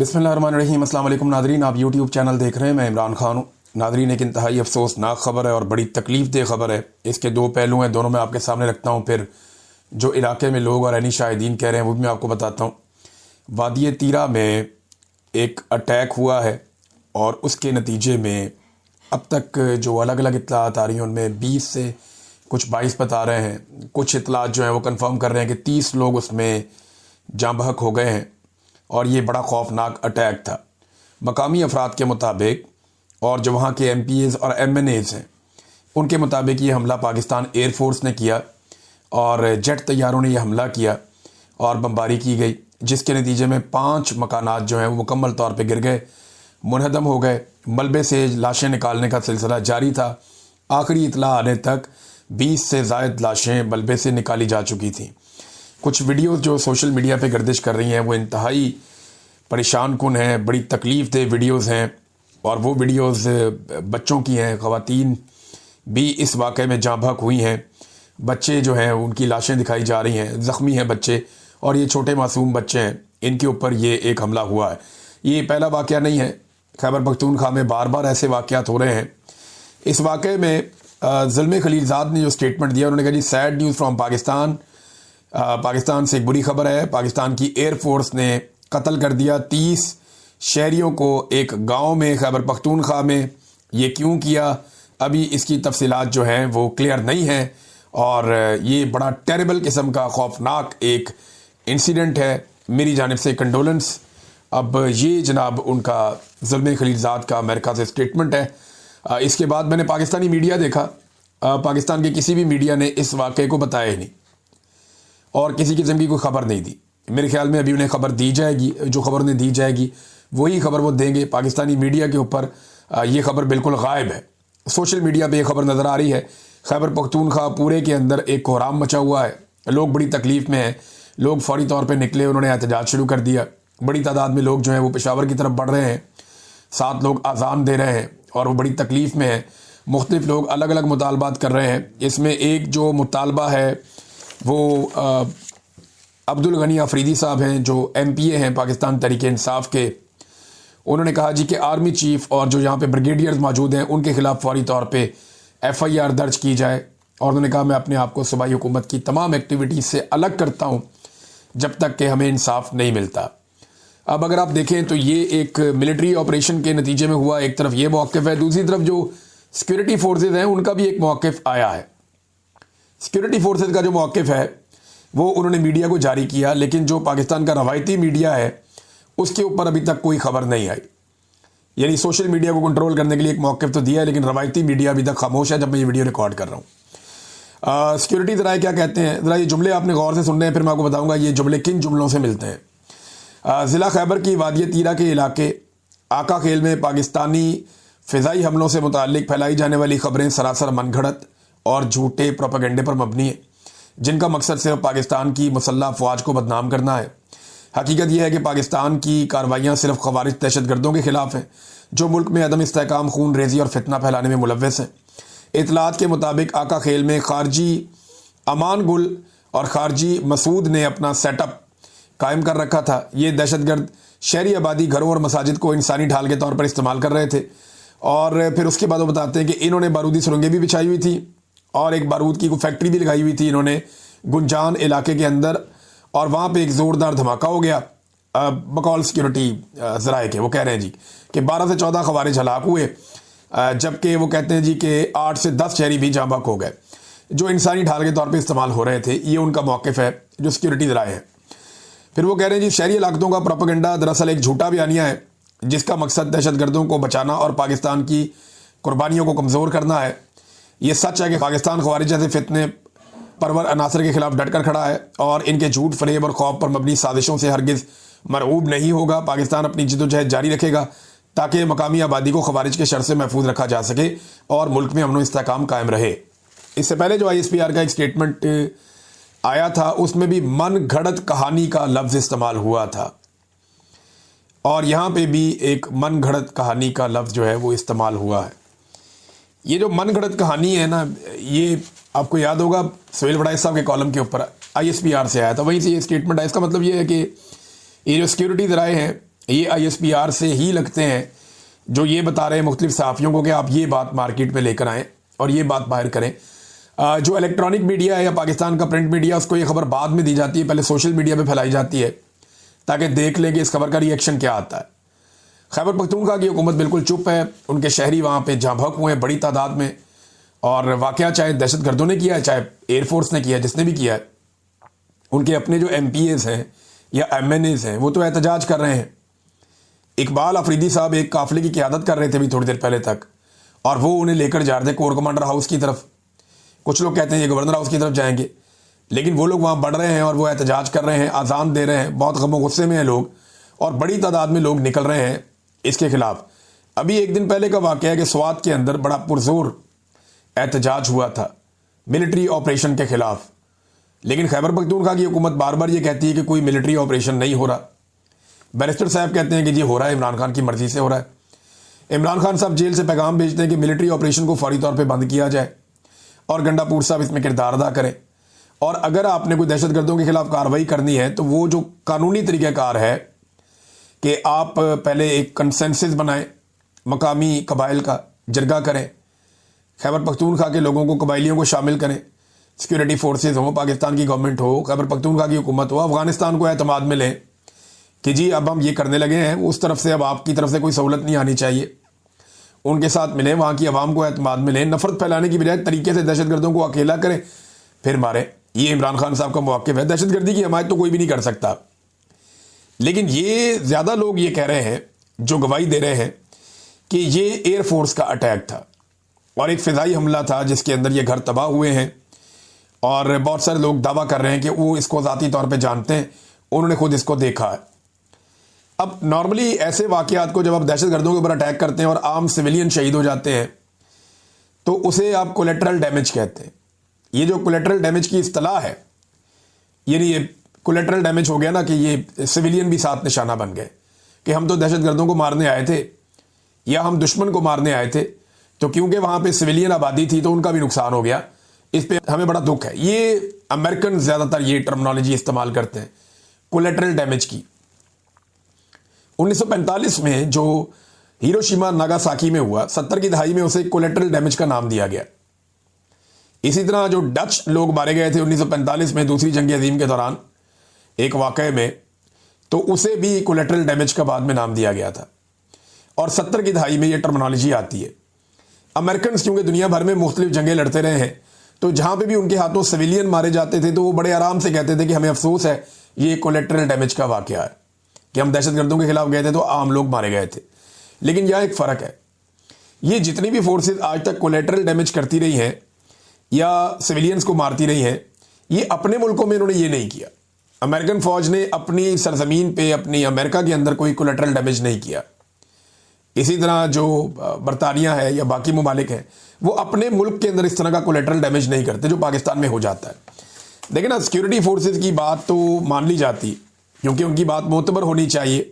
बिस्मिल्लाहिर्रहमानिर्रहीम। अस्सलाम वालेकुम नादरीन, आप यूट्यूब चैनल देख रहे हैं। मैं इमरान खान हूँ। नादरीन, एक इंतहाई अफसोसनाक ख़बर है और बड़ी तकलीफ़ दे ख़बर है। इसके दो पहलू हैं, दोनों मैं आपके सामने रखता हूँ। फिर जो इलाके में लोग और ऐनी शाहिदीन कह रहे हैं वो भी मैं आपको बताता हूँ। वादी तीरा में एक अटैक हुआ है और उसके नतीजे में अब तक जो अलग अलग इत्तलात आ रही हैं उनमें 20 से कुछ 22 बता रहे हैं। कुछ इत्तलात जो हैं वो कंफर्म कर रहे हैं कि 30 लोग उसमें जाँ बहक हो गए हैं और ये बड़ा खौफनाक अटैक था। मकामी अफराद के मुताबिक और जो वहाँ के MPAs और MNAs हैं उनके मुताबिक ये हमला पाकिस्तान एयरफोर्स ने किया और जेट तैयारों ने यह हमला किया और बमबारी की गई, जिसके नतीजे में 5 मकानात जो हैं वो मुकम्मल तौर पे गिर गए, मुनहदम हो गए। मलबे से लाशें निकालने का सिलसिला जारी था। आखिरी इतला आने तक 20 से ज़ायद लाशें मलबे से निकाली जा चुकी थीं। कुछ वीडियोस जो सोशल मीडिया पे गर्दिश कर रही हैं वो इंतहाई परेशान कुन हैं, बड़ी तकलीफ़ दे वीडियोस हैं और वो वीडियोस बच्चों की हैं। ख़वातीन भी इस वाक़े में जाँ बहक हुई हैं। बच्चे जो हैं उनकी लाशें दिखाई जा रही हैं, ज़ख्मी हैं बच्चे और ये छोटे मासूम बच्चे हैं, इनके ऊपर ये एक हमला हुआ है। ये पहला वाक़या नहीं है। खैबर पख्तूनख्वा में बार बार ऐसे वाक़यात हो रहे हैं। इस वाक़े में ज़ुल्म खलीलज़ाद ने जो स्टेटमेंट दिया, उन्होंने कहा जी sad news from Pakistan. Pakistan से एक बुरी खबर है। पाकिस्तान की एयरफोर्स ने कत्ल कर दिया 30 शहरियों को एक गांव में खैबर पख्तूनख्वा में। ये क्यों किया, अभी इसकी तफसीलात जो हैं वो क्लियर नहीं हैं और ये बड़ा टेरेबल किस्म का खौफनाक एक इंसिडेंट है। मेरी जानिब से कंडोलेंस। अब ये जनाब उनका ज़ुल्म खलीलज़ाद का अमेरिका से स्टेटमेंट है। इसके बाद मैंने पाकिस्तानी मीडिया देखा। पाकिस्तान के किसी भी मीडिया ने इस वाक़े को बताया ही नहीं और किसी किस्म की कोई ख़बर नहीं दी। मेरे ख्याल में अभी उन्हें ख़बर दी जाएगी, जो ख़बर उन्हें दी जाएगी वही ख़बर वो देंगे। पाकिस्तानी मीडिया के ऊपर ये ख़बर बिल्कुल गायब है। सोशल मीडिया पे ये ख़बर नज़र आ रही है। खैबर पख्तूनख्वा पूरे के अंदर एक कोहराम मचा हुआ है, लोग बड़ी तकलीफ़ में हैं। लोग फौरी तौर पर निकले, उन्होंने एहतजाज शुरू कर दिया। बड़ी तादाद में लोग जो हैं वो पेशावर की तरफ बढ़ रहे हैं। 7 लोग अजान दे रहे हैं और वो बड़ी तकलीफ़ में हैं। मुख्तलिफ लोग अलग अलग मुतालबात कर रहे हैं। इसमें एक जो मुतालबा है वो अब्दुल गनी अफरीदी साहब हैं, जो MPA हैं पाकिस्तान तहरीक इंसाफ के। उन्होंने कहा जी कि आर्मी चीफ और जो यहाँ पे ब्रिगेडियर्स मौजूद हैं उनके खिलाफ फौरी तौर पे FIR दर्ज की जाए। और उन्होंने कहा मैं अपने आप को सूबाई हुकूमत की तमाम एक्टिविटीज़ से अलग करता हूँ जब तक कि हमें इंसाफ नहीं मिलता। अब अगर आप देखें तो ये एक मिलिट्री ऑपरेशन के नतीजे में हुआ। एक तरफ ये मौक़िफ़ है, दूसरी तरफ जो सिक्योरिटी फोर्सेज हैं उनका भी एक मौक़िफ़ आया है। सिक्योरिटी फोर्सेज का जो मौक़िफ़ है वो उन्होंने मीडिया को जारी किया, लेकिन जो पाकिस्तान का रवायती मीडिया है उसके ऊपर अभी तक कोई ख़बर नहीं आई। यानी सोशल मीडिया को कंट्रोल करने के लिए एक मौक़िफ़ तो दिया है, लेकिन रवायती मीडिया अभी तक खामोश है जब मैं ये वीडियो रिकॉर्ड कर रहा हूँ। सिक्योरिटी ज़राए क्या कहते हैं, ज़रा ये जुमले आपने गौर से सुनने हैं, फिर मैं आपको बताऊँगा ये जुमले किन जुमलों से मिलते हैं। ज़िला खैबर की वादी तीरा के इलाके आका खेल में पाकिस्तानी फ़िज़ाई हमलों से मुताल्लिक़ फैलाई जाने वाली ख़बरें सरासर मनगढ़ंत और झूठे प्रोपेगेंडे पर मबनी है, जिनका मकसद सिर्फ पाकिस्तान की मुसल्लह अफवाज को बदनाम करना है। हकीकत यह है कि पाकिस्तान की कार्रवाइयाँ सिर्फ ख़वारिज दहशतगर्दों के ख़िलाफ़ हैं जो मुल्क में अदम इस्तेहकाम, खून रेज़ी और फितना फैलाने में मुलव्वस हैं। इतलात के मुताबिक आका खेल में खारजी अमान गुल और खारजी मसूद ने अपना सेटअप कायम कर रखा था। ये दहशतगर्द शहरी आबादी, घरों और मसाजिद को इंसानी ढाल के तौर पर इस्तेमाल कर रहे थे। और फिर उसके बाद वो बताते हैं कि इन्होंने बारूदी सुरंगें भी बिछाई हुई थी और एक बारूद की फैक्ट्री भी लगाई हुई थी इन्होंने गुंजान इलाके के अंदर, और वहाँ पे एक ज़ोरदार धमाका हो गया। बकौल सिक्योरिटी ज़राए के वो कह रहे हैं जी कि 12 से 14 ख़वारिज हलाक हुए, जबकि वो कहते हैं जी कि 8 से 10 शहरी भी जाँ बहक हो गए जो इंसानी ढाल के तौर पर इस्तेमाल हो रहे थे। ये उनका मौक़िफ़ है जो सिक्योरिटी ज़राए हैं। फिर वो कह रहे हैं जी शहरी इलाकों का प्रोपेगेंडा दरअसल एक झूठा बयानिया है जिसका मकसद दहशतगर्दों को बचाना और पाकिस्तान की कुर्बानियों को कमज़ोर करना है। ये सच है कि पाकिस्तान ख़वारिज जैसे फितने परवर अनासर के खिलाफ डटकर खड़ा है और इनके झूठ, फरेब और खौफ पर मबनी साजिशों से हरगिज़ मरऊब नहीं होगा। पाकिस्तान अपनी जिद्दोजहद जारी रखेगा ताकि मकामी आबादी को ख़वारिज के शर से महफूज रखा जा सके और मुल्क में अमन व इस्तेहकाम कायम रहे। इससे पहले जो ISPR का एक स्टेटमेंट आया था उसमें भी मन घड़त कहानी का लफ्ज़ इस्तेमाल हुआ था और यहाँ पे भी एक मन घड़त कहानी का लफ्ज़ जो है वो इस्तेमाल हुआ है। ये जो मन घड़त कहानी है ना, ये आपको याद होगा सुहेल वड़ाइच साहब के कॉलम के ऊपर ISPR से आया था, वहीं से ये स्टेटमेंट आया। इसका मतलब ये है कि ये जो सिक्योरिटी ज़राए हैं ये ISPR से ही लगते हैं, जो ये बता रहे हैं मुख्तलिफ सहाफ़ियों को कि आप ये बात मार्केट में लेकर आएँ और ये बात बाहर करें। जो इलेक्ट्रॉनिक मीडिया है या पाकिस्तान का प्रिंट मीडिया, उसको ये खबर बाद में दी जाती है, पहले सोशल मीडिया पे फैलाई जाती है ताकि देख लें कि इस खबर का रिएक्शन क्या आता है। खैबर पख्तूनख्वा की हुकूमत बिल्कुल चुप है, उनके शहरी वहाँ पे जहाँ भक हुए हैं बड़ी तादाद में, और वाक़या चाहे दहशत गर्दों ने किया है चाहे एयरफोर्स ने किया है, जिसने भी किया है, उनके अपने जो MPAs हैं या MNAs हैं वो तो एहतजाज कर रहे हैं। इकबाल अफरीदी साहब एक काफिले की क़यादत कर रहे थे अभी थोड़ी देर पहले तक, और वो उन्हें लेकर जा रहे थे कोर कमांडर हाउस की तरफ। कुछ लोग कहते हैं ये गवर्नर हाउस की तरफ जाएंगे, लेकिन वो लोग वहाँ बढ़ रहे हैं और वो एहतजाज कर रहे हैं, आज़ान दे रहे हैं, बहुत गम गुस्से में हैं लोग, और बड़ी तादाद में लोग निकल रहे हैं इसके खिलाफ। अभी एक दिन पहले का वाक़या है कि स्वात के अंदर बड़ा पुरजोर एहतजाज हुआ था मिलिट्री ऑपरेशन के खिलाफ, लेकिन खैबर पख्तूनख्वा की हुकूमत बार बार ये कहती है कि कोई मिलिट्री ऑपरेशन नहीं हो रहा। बैरिस्टर साहब कहते हैं कि जी हो रहा है, इमरान खान की मर्जी से हो रहा है। इमरान खान साहब जेल से पैगाम भेजते हैं कि मिलिट्री ऑपरेशन को फौरी तौर पे बंद किया जाए और गंडापुर साहब इसमें किरदार अदा करें, और अगर आपने कोई दहशतगर्दों के खिलाफ कार्रवाई करनी है तो वो जो कानूनी तरीक़ाकार है कि आप पहले एक कंसेंसस बनाएं, मकामी कबाइल का जरगा करें, खैबर पख्तूनख्वा के लोगों को, कबाइलियों को शामिल करें, सिक्योरिटी फोर्सेज हो, पाकिस्तान की गवर्नमेंट हो, खैबर पख्तूनख्वा की हुकूमत हो, अफगानिस्तान को एतमाद में लें कि जी अब हम ये करने लगे हैं, उस तरफ से अब आपकी तरफ से कोई सहूलत नहीं आनी चाहिए, उनके साथ मिलें, वहाँ की आवाम को एतमाद में लें, नफरत फैलाने की बजाय तरीके से दहशतगर्दों को अकेला करें फिर मारें। ये इमरान खान साहब का मौक़िफ़ है। दहशतगर्दी की हमायत तो कोई भी नहीं कर सकता, लेकिन ये ज़्यादा लोग ये कह रहे हैं, जो गवाही दे रहे हैं, कि ये एयरफोर्स का अटैक था और एक फ़िज़ाई हमला था जिसके अंदर ये घर तबाह हुए हैं, और बहुत सारे लोग दावा कर रहे हैं कि वो इसको ज़ाती तौर पे जानते हैं, उन्होंने खुद इसको देखा है। अब नॉर्मली ऐसे वाक़यात को जब आप दहशतगर्दों के ऊपर अटैक करते हैं और आम सिविलियन शहीद हो जाते हैं तो उसे आप कोलेटरल डैमेज कहते हैं। ये जो कोलेटरल डैमेज की इस्तिलाह है, यानी ये कोलेटरल डैमेज हो गया ना कि ये सिविलियन भी साथ निशाना बन गए कि हम तो दहशतगर्दों को मारने आए थे या हम दुश्मन को मारने आए थे, तो क्योंकि वहाँ पे सिविलियन आबादी थी तो उनका भी नुकसान हो गया, इस पे हमें बड़ा दुख है। ये अमेरिकन ज़्यादातर ये टर्मिनोलॉजी इस्तेमाल करते हैं कोलेटरल डैमेज की। 1945 में जो हिरोशिमा नागासाकी में हुआ, 70 की दहाई में उसे कोलेटरल डैमेज का नाम दिया गया। इसी तरह जो डच लोग मारे गए थे 1945 में दूसरी जंग अजीम के दौरान एक वाक़ये में, तो उसे भी कोलेटरल डैमेज का बाद में नाम दिया गया था, और 70 की दहाई में ये टर्मिनोलॉजी आती है। अमेरिकन क्योंकि दुनिया भर में मुख्तलिफ जंगें लड़ते रहे हैं, तो जहाँ पे भी उनके हाथों सिविलियन मारे जाते थे तो वो बड़े आराम से कहते थे कि हमें अफसोस है ये कोलेटरल डैमेज का वाक़या है कि हम दहशतगर्दों के खिलाफ गए थे तो आम लोग मारे गए थे। लेकिन यह एक फ़र्क है, ये जितनी भी फोर्सेज आज तक कोलेटरल डैमेज करती रही हैं या सिविलियंस को मारती रही हैं, ये अपने मुल्कों में इन्होंने ये नहीं किया। अमेरिकन फ़ौज ने अपनी सरजमीन पे, अपनी अमेरिका के अंदर कोई कोलेटरल डैमेज नहीं किया। इसी तरह जो बरतानिया है या बाकी ममालिक हैं, वो अपने मुल्क के अंदर इस तरह का कोलेटरल डैमेज नहीं करते जो पाकिस्तान में हो जाता है। लेकिन अब सिक्योरिटी फोर्सेज की बात तो मान ली जाती क्योंकि उनकी बात मोतबर होनी चाहिए,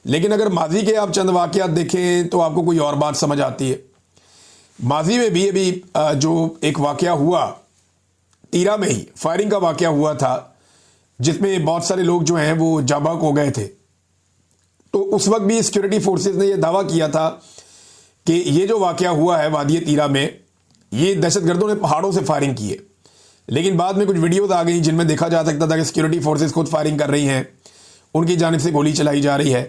लेकिन अगर माजी के आप चंद वाक़यात देखें तो आपको कोई और बात समझ आती है। माजी में भी अभी जो एक वाक़या हुआ तीरा में ही फायरिंग का वाक़या हुआ था जिसमें बहुत सारे लोग जो हैं वो जाबाक हो गए थे, तो उस वक्त भी सिक्योरिटी फोर्सेस ने यह दावा किया था कि ये जो वाक़या हुआ है वादी तीरा में, ये दहशतगर्दों ने पहाड़ों से फायरिंग की है। लेकिन बाद में कुछ वीडियोज़ आ गई जिनमें देखा जा सकता था कि सिक्योरिटी फोर्सेस खुद फायरिंग कर रही हैं, उनकी जानिब से गोली चलाई जा रही है,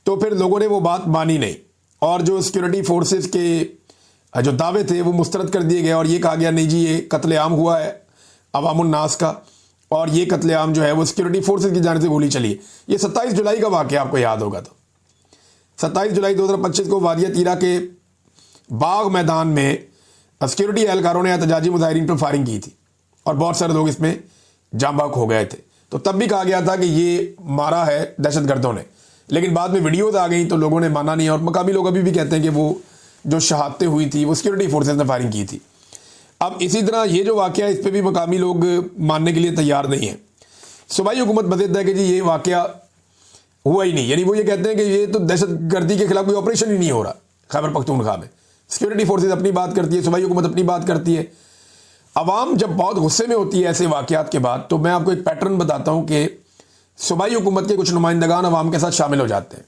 तो फिर लोगों ने वो बात मानी नहीं और जो सिक्योरिटी फोर्सेस के जो दावे थे वो मुस्तरद कर दिए गए और ये कहा गया नहीं जी ये कत्लेआम हुआ है अवामुन नास का, और ये कत्लेआम जो है वो सिक्योरिटी फोर्सेस की जानिब से गोली चली है। ये 27 जुलाई का वाक़या आपको याद होगा, तो 27 जुलाई 2025 को वादिया तीरा के बाग मैदान में सिक्योरिटी एहलकारों ने एहतजाजी मुजाहिरीन पर फायरिंग की थी और बहुत सारे लोग इसमें जांबाक हो गए थे। तो तब भी कहा गया था कि ये मारा है दहशतगर्दों ने, लेकिन बाद में वीडियोज़ आ गई तो लोगों ने माना नहीं, और मकामी लोग अभी भी कहते हैं कि वो जो शहादतें हुई थी वो सिक्योरिटी फोर्सेस ने फायरिंग की थी। अब इसी तरह ये जो वाक़या है इस पर भी मकामी लोग मानने के लिए तैयार नहीं है। सूबाई हुकूमत बदलता है कि जी ये वाक़या हुआ ही नहीं, यानी वो ये कहते हैं कि ये तो दहशतगर्दी के खिलाफ कोई ऑपरेशन ही नहीं हो रहा खैबर पख्तूनख्वा में। सिक्योरिटी फोर्सेज अपनी बात करती है, सूबाई हुकूमत अपनी बात करती है। अवाम जब बहुत गुस्से में होती है ऐसे वाक़यात के बाद, तो मैं आपको एक पैटर्न बताता हूँ कि सूबाई हुकूमत के कुछ नुमाइंदगान अवाम के साथ शामिल हो जाते हैं।